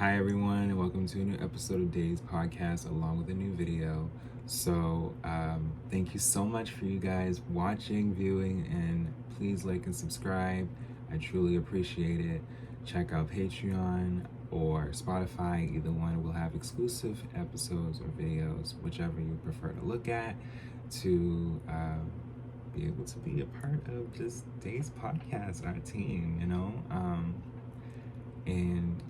Hi everyone, and welcome to a new episode of Day's Podcast along with a new video. Thank you so much for you guys watching, viewing, and please like and subscribe. I truly appreciate it. Check out Patreon or Spotify. Either one will have exclusive episodes or videos, whichever you prefer to look at, to be able to be a part of just Day's Podcast, our team. And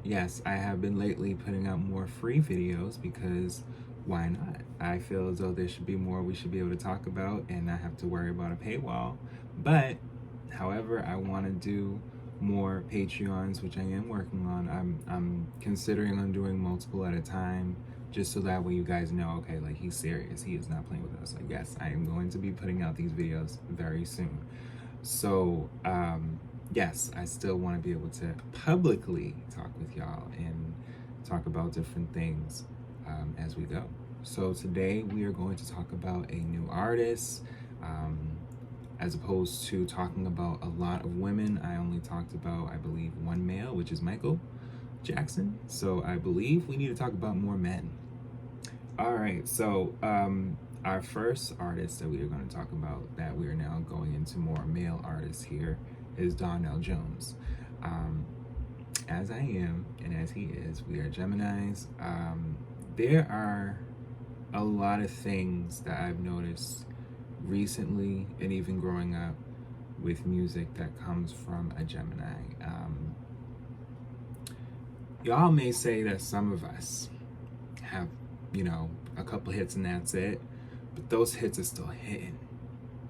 yes, I have been lately putting out more free videos because why not? I feel as though there should be more we should be able to talk about and not have to worry about a paywall. But, however, I want to do more Patreons, which I am working on. I'm considering on doing multiple at a time, just so that way you guys know, okay, like he's serious. He is not playing with us. Like, yes, I am going to be putting out these videos very soon. Yes, I still want to be able to publicly talk with y'all and talk about different things as we go. So today we are going to talk about a new artist. As opposed to talking about a lot of women, I only talked about, I believe, one male, which is Michael Jackson. So I believe we need to talk about more men. All right, so our first artist that we are going to talk about, that we are now going into more male artists here, is Donell Jones. As I am, and as he is, we are Geminis. There are a lot of things that I've noticed recently, and even growing up, with music that comes from a Gemini. Y'all may say that some of us have, a couple hits and that's it, but those hits are still hitting.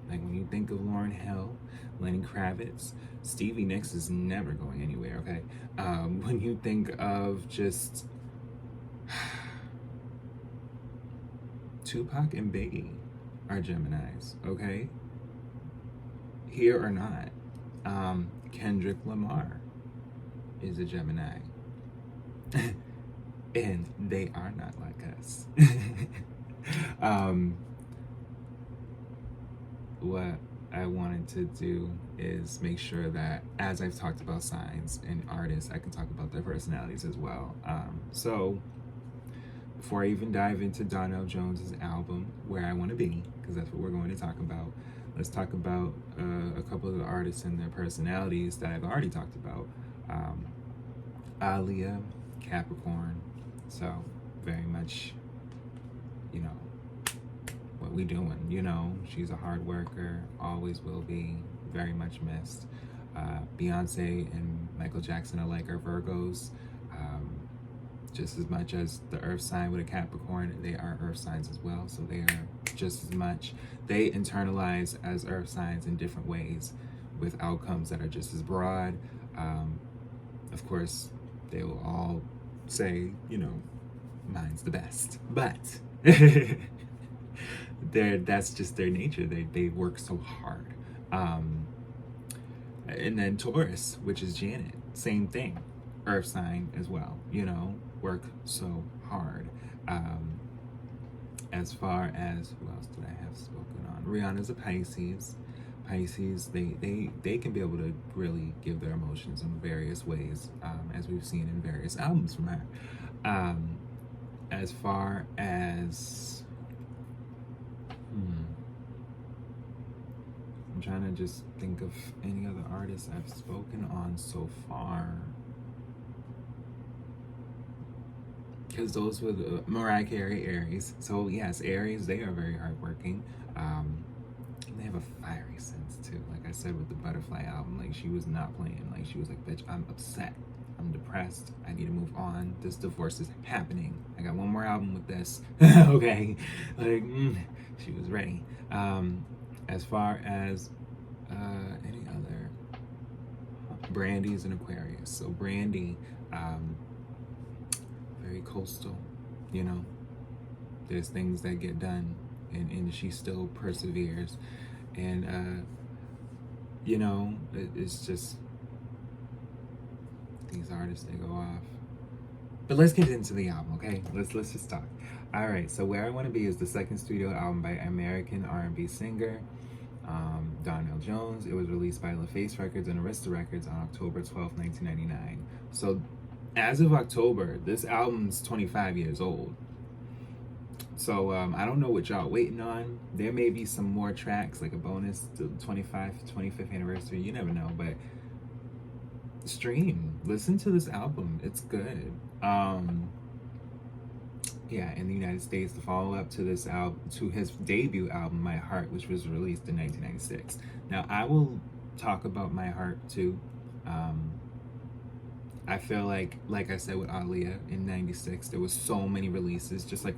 Like when you think of Lauryn Hill, Lenny Kravitz, Stevie Nicks is never going anywhere, okay? When you think of just Tupac and Biggie are Geminis, okay? Here or not. Kendrick Lamar is a Gemini. And they are not like us. What I wanted to do is make sure that, as I've talked about signs and artists, I can talk about their personalities as well. Before I even dive into Donell Jones's album, Where I Want to Be, because that's what we're going to talk about, let's talk about a couple of the artists and their personalities that I've already talked about. Alia, Capricorn, so very much, what we doing, she's a hard worker, always will be, very much missed. Beyonce and Michael Jackson are like our Virgos. Just as much as the earth sign with a Capricorn, they are earth signs as well, so they are just as much. They internalize as earth signs in different ways with outcomes that are just as broad. Of course, they will all say, mine's the best, but that's just their nature. They work so hard. And then Taurus, which is Janet, same thing, earth sign as well, work so hard. As far as, who else did I have spoken on? Rihanna's a Pisces. Pisces, they can be able to really give their emotions in various ways, as we've seen in various albums from her. As far as, I'm trying to just think of any other artists I've spoken on so far. Because those were the Mariah Carey, Aries. So yes, Aries, they are very hardworking. They have a fiery sense too. Like I said with the Butterfly album, like she was not playing. Like she was like, bitch, I'm upset. I'm depressed. I need to move on. This divorce is happening. I got one more album with this. Okay. Like, she was ready. As far as any other, Brandy's an Aquarius. So Brandy, very coastal, there's things that get done, and she still perseveres, and it's just these artists, they go off. But let's get into the album, okay? Let's just talk. All right, so Where I Want to Be is the second studio album by American R&B singer Donell Jones. It was released by LaFace Records and Arista Records on October 12, 1999. So as of October, this album's 25 years old. So I don't know what y'all waiting on. There may be some more tracks, like a bonus to the 25th anniversary. You never know, but stream, listen to this album. It's good. Yeah, in the United States, the follow-up to this album, to his debut album, My Heart, which was released in 1996. Now, I will talk about My Heart too. I feel like I said with Aaliyah in '96, there was so many releases, just like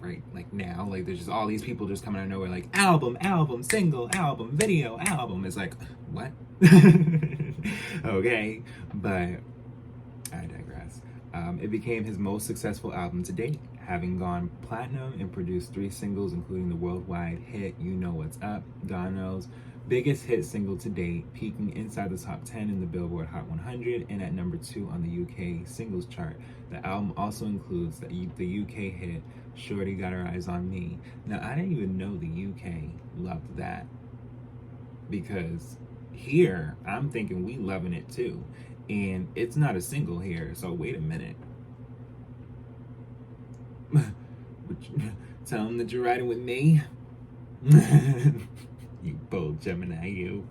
now, like there's just all these people just coming out of nowhere, like album, single, album, video, album. It's like, what? Okay, but I digress. It became his most successful album to date, having gone platinum and produced 3 singles, including the worldwide hit You Know What's Up, Donell's biggest hit single to date, peaking inside the top 10 in the Billboard Hot 100 and at number 2 on the UK singles chart. The album also includes the UK hit Shorty Got Her Eyes on Me. Now, I didn't even know the UK loved that, because here I'm thinking we loving it too, and it's not a single here. So wait a minute. Tell them that you're riding with me. You bold Gemini, you.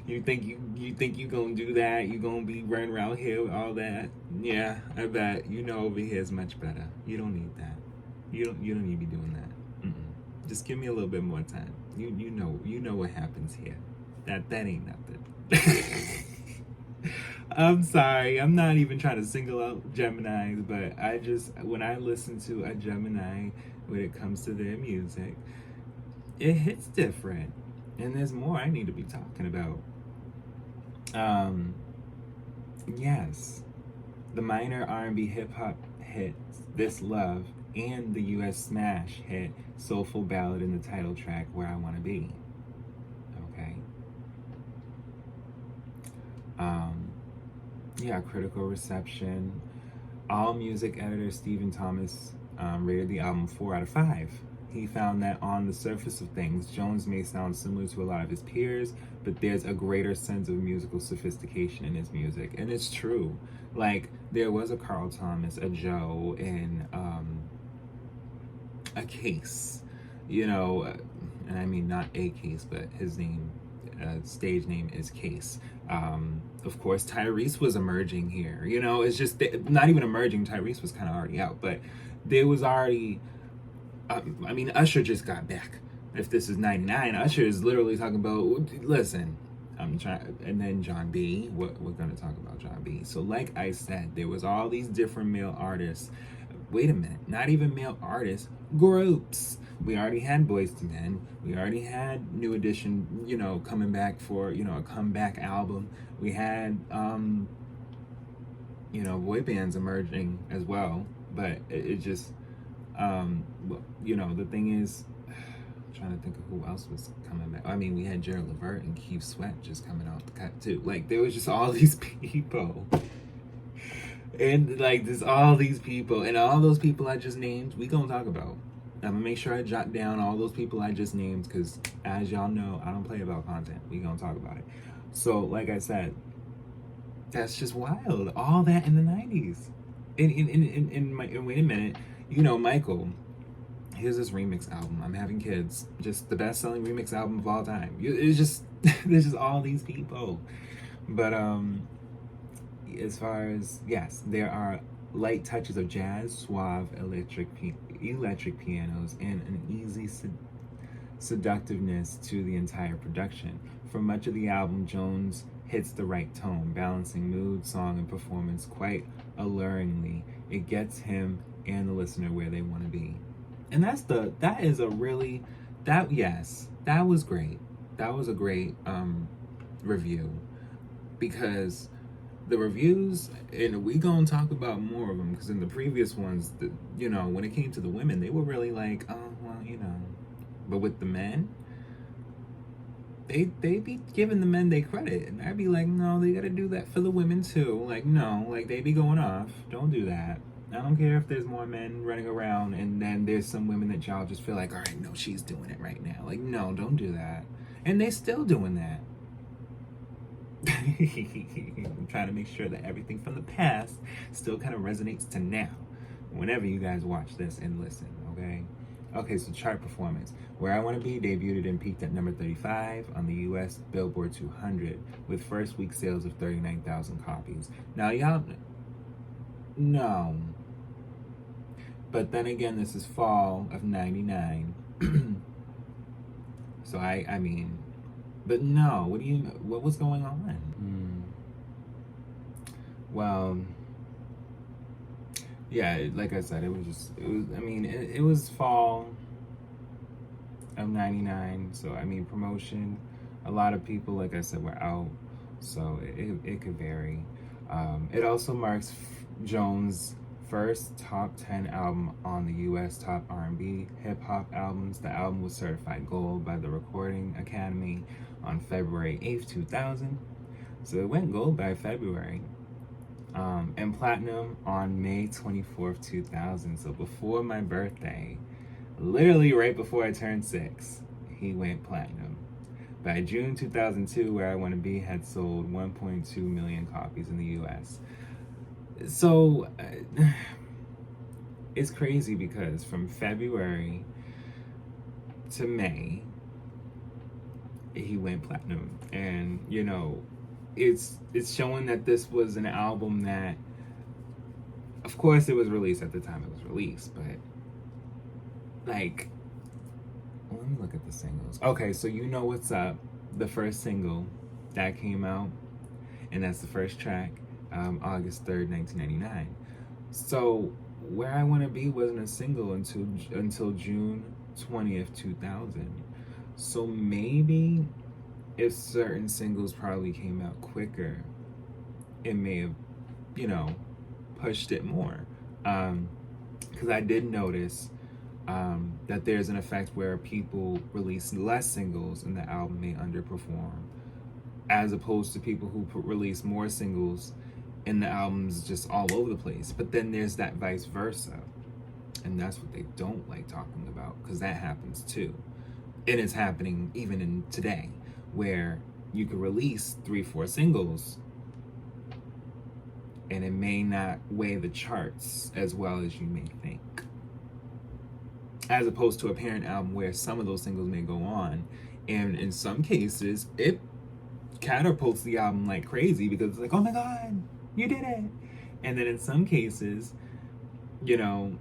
You think you gonna do that? You gonna be running around here with all that? Yeah, I bet. You know over here is much better. You don't need that. You don't need to be doing that. Just give me a little bit more time. You know what happens here. That ain't nothing. I'm sorry. I'm not even trying to single out Geminis, but when I listen to a Gemini when it comes to their music, it hits different. And there's more I need to be talking about. Yes. The minor R&B hip-hop hits This Love and the US smash hit Soulful Ballad in the title track Where I Wanna Be. Okay. Yeah, critical reception. All music editor Stephen Thomas rated the album 4 out of 5. He found that on the surface of things, Jones may sound similar to a lot of his peers, but there's a greater sense of musical sophistication in his music. And it's true. Like, there was a Carl Thomas, a Joe, and a Case, and I mean not a Case, but his name, stage name is Case. Of course, Tyrese was emerging here. It's just not even emerging. Tyrese was kind of already out, but there was already. I mean, Usher just got back. If this is 99, Usher is literally talking about, listen, I'm trying, and then John B. We're going to talk about John B. So like I said, there was all these different male artists. Wait a minute, not even male artists, groups. We already had Boyz II Men. We already had New Edition, coming back for, a comeback album. We had, boy bands emerging as well. But it just... the thing is, I'm trying to think of who else was coming back. I mean, we had Gerald Levert and Keith Sweat just coming out the cut too. Like, there was just all these people. And like, there's all these people, and all those people I just named, we gonna talk about. I'm gonna make sure I jot down all those people I just named, because as y'all know, I don't play about content. We gonna talk about it. So, like I said, that's just wild. All that in the 90s. And wait a minute. Michael, here's this remix album, I'm Having Kids, just the best-selling remix album of all time. It's just, there's just all these people. But as far as, yes, there are light touches of jazz, suave electric pianos, and an easy seductiveness to the entire production. For much of the album, Jones hits the right tone, balancing mood, song, and performance quite alluringly. It gets him and the listener where they want to be. And that was great. That was a great review, because the reviews, and we gonna talk about more of them, because in the previous ones, when it came to the women, they were really like, oh, well, but with the men, they be giving the men their credit, and I'd be like, no, they gotta do that for the women too. Like, no, like, they be going off. Don't do that. I don't care if there's more men running around and then there's some women that y'all just feel like, all right, no, she's doing it right now. Like, no, don't do that. And they're still doing that. I'm trying to make sure that everything from the past still kind of resonates to now, whenever you guys watch this and listen, okay? Okay, so chart performance. Where I Want to Be debuted and peaked at number 35 on the US Billboard 200 with first week sales of 39,000 copies. Now, y'all, no. But then again, this is fall of 99. So I mean, but no, what was going on? Well, yeah, like I said, it was fall of 99. So, I mean, promotion, a lot of people, like I said, were out. So it could vary. It also marks Jones' first top 10 album on the US top R&B hip hop albums. The album was certified gold by the Recording Academy on February 8th, 2000. So it went gold by February. And platinum on May 24th, 2000. So before my birthday, literally right before I turned 6, he went platinum. By June 2002, Where I Want to Be had sold 1.2 million copies in the US. So it's crazy because from February to May, he went platinum. And, you know, it's showing that this was an album that, of course, it was released at the time it was released, but like, let me look at the singles. Okay, so You Know What's Up, the first single that came out, and that's the first track, August 3rd, 1999. So Where I Want to Be wasn't a single until June 20th, 2000. So maybe if certain singles probably came out quicker, it may have, you know, pushed it more. Because I did notice that there's an effect where people release less singles and the album may underperform, as opposed to people who release more singles and the album's just all over the place. But then there's that vice versa. And that's what they don't like talking about, because that happens too. And it's happening even in today, where you could release 3-4 singles and it may not weigh the charts as well as you may think. As opposed to a parent album where some of those singles may go on, and in some cases it catapults the album like crazy, because it's like, oh my god, you did it. And then in some cases, you know,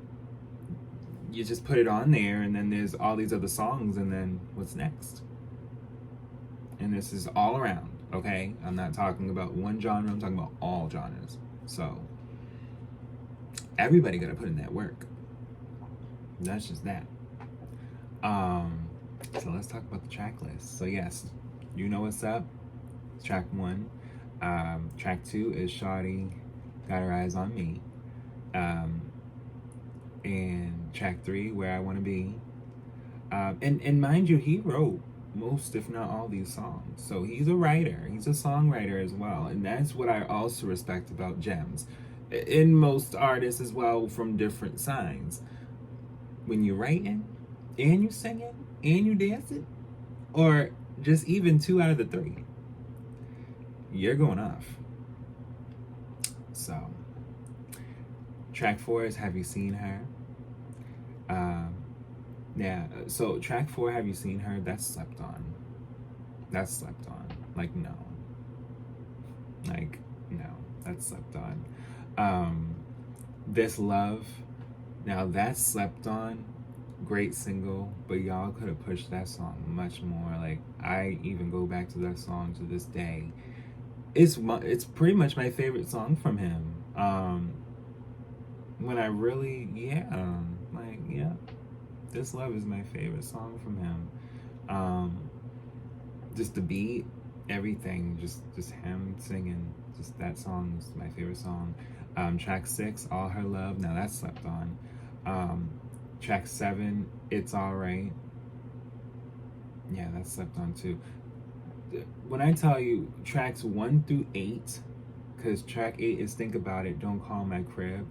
you just put it on there and then there's all these other songs, and then what's next? And this is all around, okay? I'm not talking about one genre, I'm talking about all genres. So everybody gotta put in that work. That's just that. So let's talk about the track list. So yes, You Know What's Up, track 1. Track 2 is Shawty Got Her Eyes on Me. And track 3, Where I Want to Be. And mind you, he wrote most, if not all, these songs. So he's a writer, he's a songwriter as well. And that's what I also respect about gems. In most artists as well, from different signs. When you're writing, and you're singing, and you're dancing, or just even 2 out of the 3, you're going off. So, track 4 is Have You Seen Her? Yeah, so track 4, Have You Seen Her? That's slept on. That's slept on. Like, no. Like, no. That's slept on. This Love, now that's slept on. Great single, but y'all could have pushed that song much more. Like, I even go back to that song to this day. It's pretty much my favorite song from him. When I really, This Love is my favorite song from him. Just the beat, everything, just him singing, just that song is my favorite song. Track 6, All Her Love, now that's slept on. Track 7, It's Alright. Yeah, that's slept on too. When I tell you tracks 1 through 8, because track 8 is Think About It, Don't Call My Crib.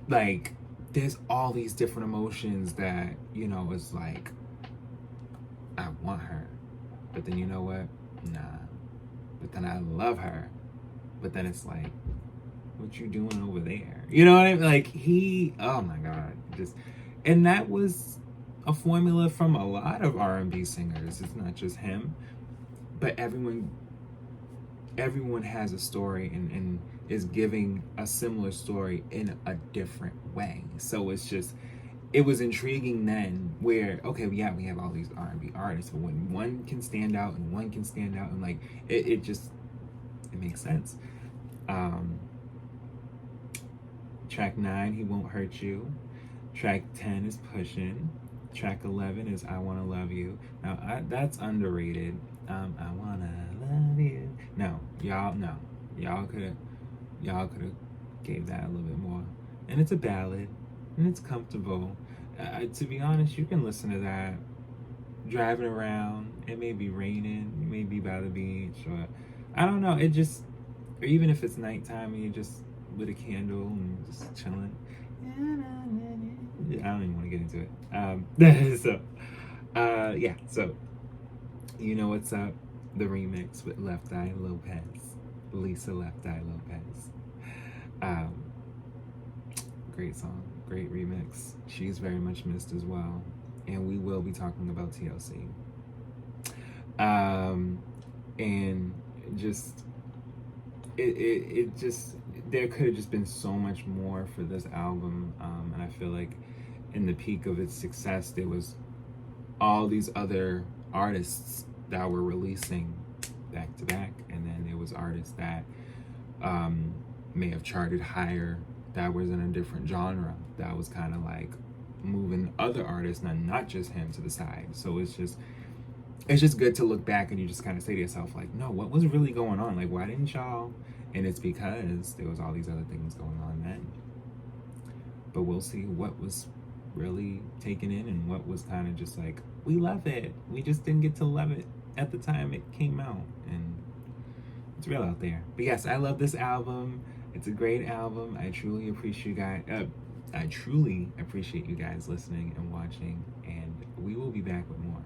Like, there's all these different emotions that, you know, it's like, I want her. But then you know what? Nah. but then I love her, but then it's like, what you doing over there? You know what I mean? Like oh my God, just, and that was a formula from a lot of R&B singers. It's not just him, but everyone has a story and is giving a similar story in a different way. So it's just, it was intriguing then where, okay, yeah, we have all these R&B artists, but when one can stand out and one can stand out, and like, it just, it makes sense. Track 9, He Won't Hurt You. Track 10 is Pushin'. Track 11 is I Wanna Love You. Now, that's underrated. I wanna love you. No, y'all could have gave that a little bit more. And it's a ballad, and it's comfortable. To be honest, you can listen to that driving around. It may be raining, you may be by the beach, or I don't know. It just, or even if it's nighttime and you just with a candle and just chilling. I don't even want to get into it. Yeah. So, You Know What's Up, the remix with Left Eye Lopez, Lisa Left Eye Lopez. Great song, great remix. She's very much missed as well, and we will be talking about TLC. And just it just, there could have just been so much more for this album, and I feel like in the peak of its success, there was all these other artists that were releasing back to back, and then there was artists that may have charted higher, that was in a different genre, that was kind of like moving other artists, not just him, to the side. So it's just good to look back and you just kind of say to yourself, like, no, what was really going on? Like, why didn't y'all? And it's because there was all these other things going on then. But we'll see what was really taken in and what was kind of just like, we love it. We just didn't get to love it at the time it came out. And it's real out there. But yes, I love this album. It's a great album. I truly appreciate you guys listening and watching. And we will be back with more.